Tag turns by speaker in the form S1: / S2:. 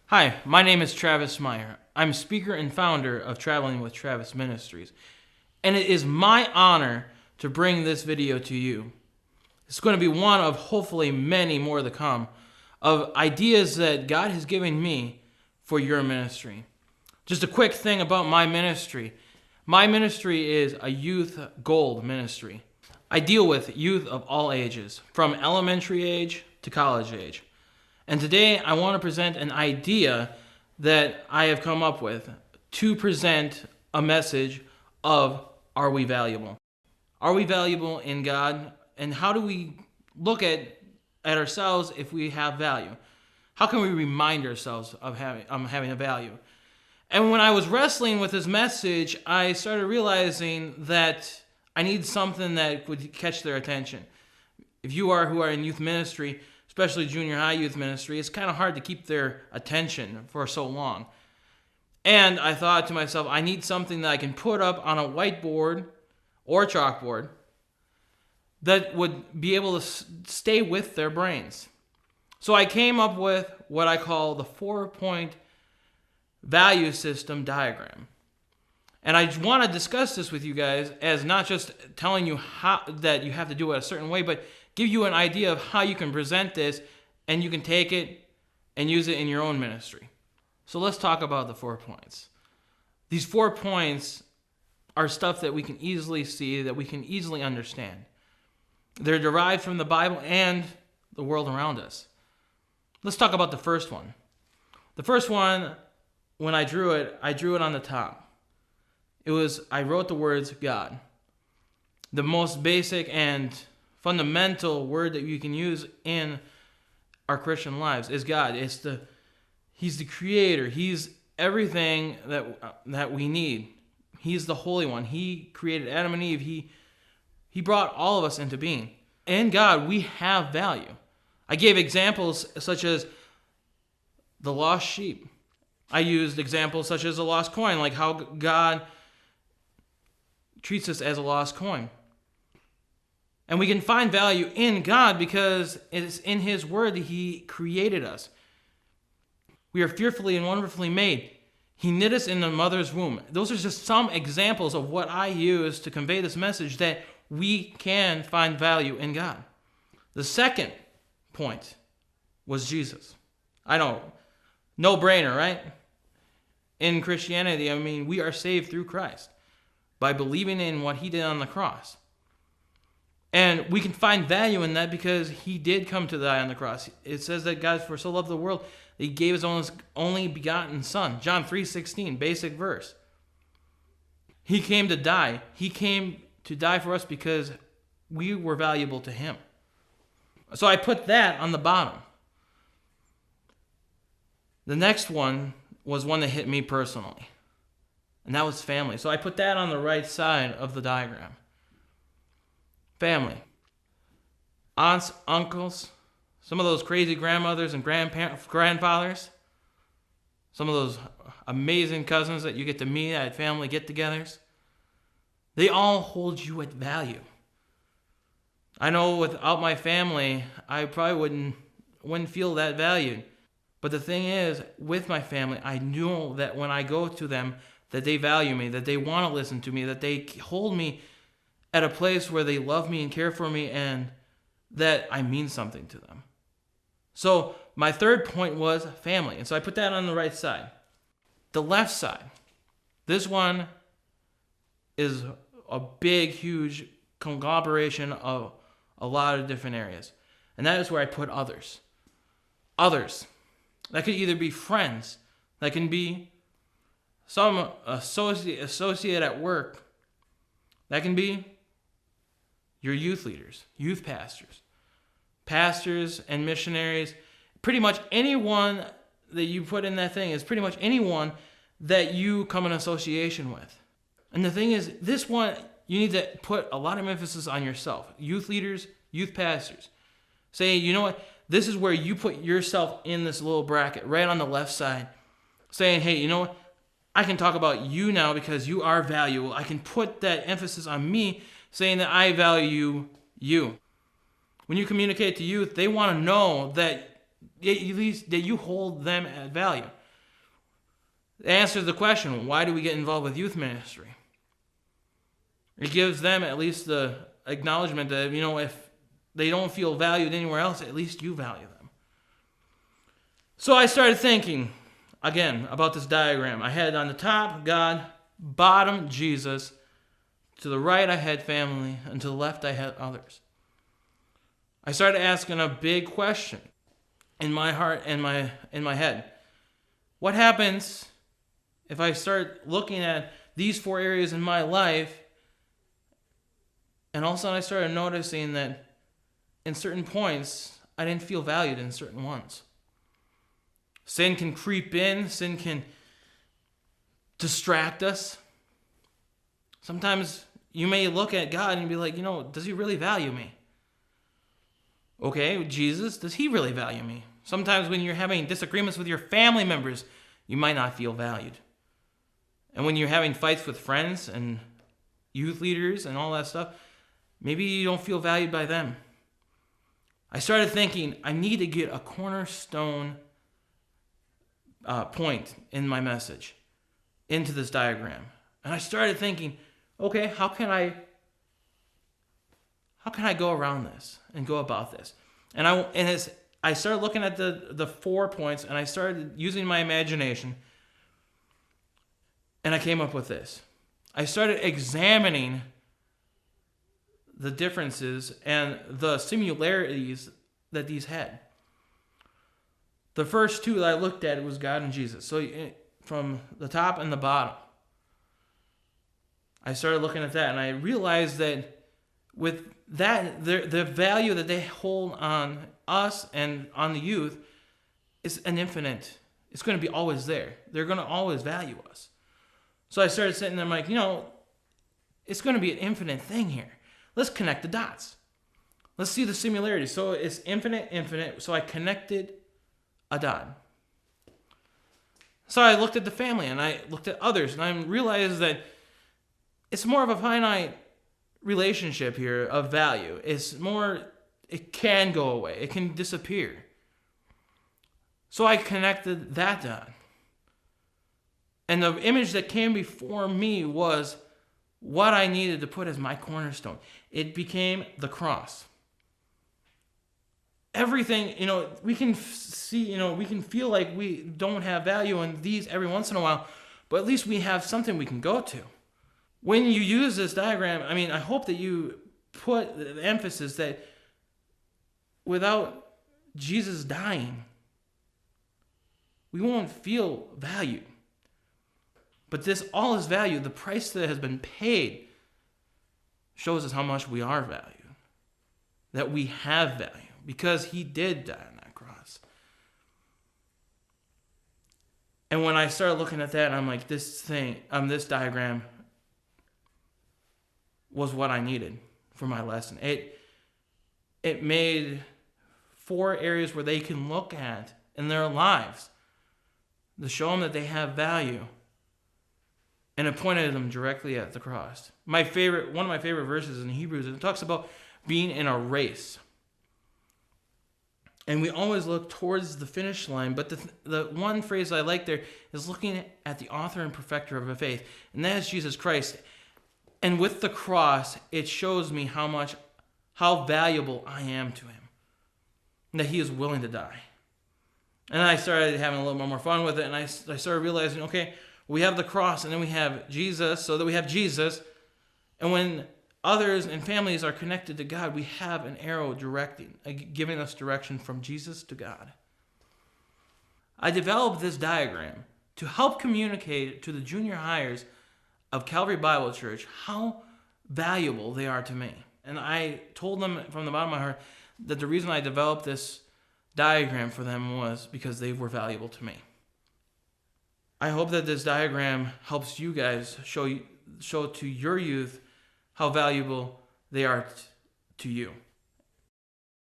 S1: Hi, my name is Travis Meyer. I'm speaker and founder of Traveling with Travis Ministries, and it is my honor to bring this video to you. It's going to be one of hopefully many more to come of ideas that God has given me for your ministry. Just a quick thing about my ministry. My ministry is a youth gold ministry. I deal with youth of all ages, from elementary age to college age. And today I want to present an idea that I have come up with to present a message of, are we valuable? Are we valuable in God? And how do we look at ourselves if we have value? How can we remind ourselves of having a value? And when I was wrestling with this message, I started realizing that I need something that would catch their attention. If you who are in youth ministry, especially junior high youth ministry, it's kind of hard to keep their attention for so long. And I thought to myself, I need something that I can put up on a whiteboard or chalkboard that would be able to stay with their brains. So I came up with what I call the 4-point value system diagram. And I want to discuss this with you guys as not just telling you how that you have to do it a certain way, but give you an idea of how you can present this and you can take it and use it in your own ministry. So let's talk about the 4 points. These 4 points are stuff that we can easily see, that we can easily understand. They're derived from the Bible and the world around us. Let's talk about the first one. The first one, when I drew it on the top. I wrote the words God. The most basic and fundamental word that you can use in our Christian lives is God. He's the creator. He's everything that we need. He's the Holy One. He created Adam and Eve. He brought all of us into being. In God, we have value. I gave examples such as the lost sheep. I used examples such as a lost coin, like how God treats us as a lost coin. And we can find value in God because it's in His Word that He created us. We are fearfully and wonderfully made. He knit us in the mother's womb. Those are just some examples of what I use to convey this message that we can find value in God. The second point was Jesus. I know, no brainer, right? In Christianity, we are saved through Christ by believing in what He did on the cross. And we can find value in that because He did come to die on the cross. It says that God for so loved the world that He gave His only begotten Son. John 3:16, basic verse. He came to die. He came to die for us because we were valuable to Him. So I put that on the bottom. The next one was one that hit me personally, and that was family. So I put that on the right side of the diagram. Family. Aunts, uncles, some of those crazy grandmothers and grandfathers, some of those amazing cousins that you get to meet at family get-togethers. They all hold you at value. I know without my family, I probably wouldn't feel that valued. But the thing is, with my family, I know that when I go to them, that they value me, that they want to listen to me, that they hold me at a place where they love me and care for me, and that I mean something to them. So my third point was family. And so I put that on the right side. The left side. This one is a big, huge conglomeration of a lot of different areas. And that is where I put others. Others. That could either be friends. That can be some associate at work. That can be your youth leaders, youth pastors and missionaries. Pretty much anyone that you put in that thing is pretty much anyone that you come in association with. And the thing is, this one, you need to put a lot of emphasis on yourself. Youth leaders, youth pastors. Say, you know what? This is where you put yourself in this little bracket, right on the left side. Saying, hey, you know what? I can talk about you now because you are valuable. I can put that emphasis on me, saying that I value you. When you communicate to youth, they want to know that at least that you hold them at value. It answers the question, why do we get involved with youth ministry? It gives them at least the acknowledgement that, if they don't feel valued anywhere else, at least you value them. So I started thinking, again, about this diagram. I had on the top, God, bottom, Jesus. To the right, I had family, and to the left, I had others. I started asking a big question in my heart and in my head. What happens if I start looking at these 4 areas in my life, and all of a sudden I started noticing that in certain points, I didn't feel valued in certain ones. Sin can creep in. Sin can distract us. Sometimes you may look at God and be like, does he really value me? Okay, Jesus, does he really value me? Sometimes when you're having disagreements with your family members, you might not feel valued. And when you're having fights with friends and youth leaders and all that stuff, maybe you don't feel valued by them. I started thinking, I need to get a cornerstone point in my message into this diagram. And I started thinking, okay, how can I go around this and go about this? And I started looking at the 4 points, and I started using my imagination, and I came up with this. I started examining the differences and the similarities that these had. The first 2 that I looked at was God and Jesus. So from the top and the bottom, I started looking at that, and I realized that with that, the value that they hold on us and on the youth is an infinite. It's going to be always there. They're going to always value us. So I started sitting there, I'm like, it's going to be an infinite thing here. Let's connect the dots. Let's see the similarities. So it's infinite. So I connected a dot. So I looked at the family, and I looked at others, and I realized that it's more of a finite relationship here of value. It can go away. It can disappear. So I connected that dot. And the image that came before me was what I needed to put as my cornerstone. It became the cross. Everything, we can see, we can feel like we don't have value in these every once in a while, but at least we have something we can go to. When you use this diagram, I hope that you put the emphasis that without Jesus dying, we won't feel value. But this all is value. The price that has been paid shows us how much we are valued, that we have value, because he did die on that cross. And when I started looking at that, I'm like, this diagram was what I needed for my lesson. It made 4 areas where they can look at in their lives to show them that they have value. And it pointed them directly at the cross. One of my favorite verses in Hebrews, it talks about being in a race. And we always look towards the finish line, but the one phrase I like there is looking at the author and perfecter of our faith, and that is Jesus Christ. And with the cross, it shows me how valuable I am to him, and that he is willing to die. And I started having a little more fun with it, and I started realizing, okay, we have the cross, and then we have Jesus, so that we have Jesus. And when others and families are connected to God, we have an arrow giving us direction from Jesus to God. I developed this diagram to help communicate to the junior hires of Calvary Bible Church how valuable they are to me. And I told them from the bottom of my heart that the reason I developed this diagram for them was because they were valuable to me. I hope that this diagram helps you guys show to your youth how valuable they are to you.